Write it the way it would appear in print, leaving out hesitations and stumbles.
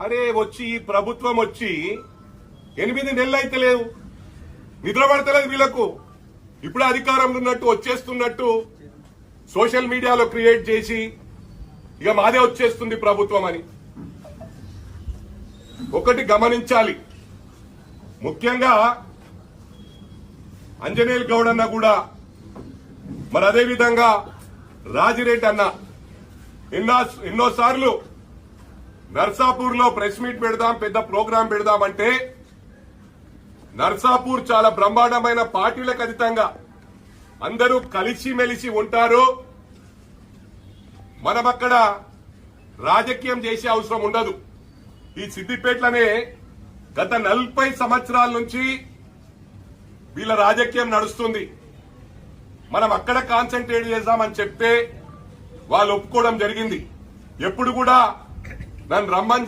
అరే వచ్చి ఈ ప్రభుత్వం వచ్చి 8 నెలలు అయితే లేవు, నిద్ర పడతలేదు వీళ్లకు. ఇప్పుడు అధికారంలో ఉన్నట్టు వచ్చేస్తున్నట్టు సోషల్ మీడియాలో క్రియేట్ చేసి ఇక మాదే వచ్చేస్తుంది ప్రభుత్వం అని. ఒకటి గమనించాలి, ముఖ్యంగా అంజనేయులు గౌడ్ అన్న కూడా, మరి అదే విధంగా రాజిరెడ్డి అన్న ఎన్నోసార్లు నర్సాపూర్ లో ప్రెస్ మీట్ పెడదాం, పెద్ద ప్రోగ్రాం పెడదామంటే నర్సాపూర్ చాలా బ్రహ్మాండమైన పార్టీలకు అతీతంగా అందరూ కలిసిమెలిసి ఉంటారు. మనం అక్కడ రాజకీయం చేసే అవసరం ఉండదు. ఈ సిద్దిపేటలోనే గత 40 సంవత్సరాల నుంచి వీళ్ళ రాజకీయం నడుస్తుంది. మనం అక్కడ కాన్సన్ట్రేట్ చేద్దామని చెప్తే వాళ్ళు ఒప్పుకోవడం జరిగింది. ఎప్పుడు కూడా నన్ను రమ్మని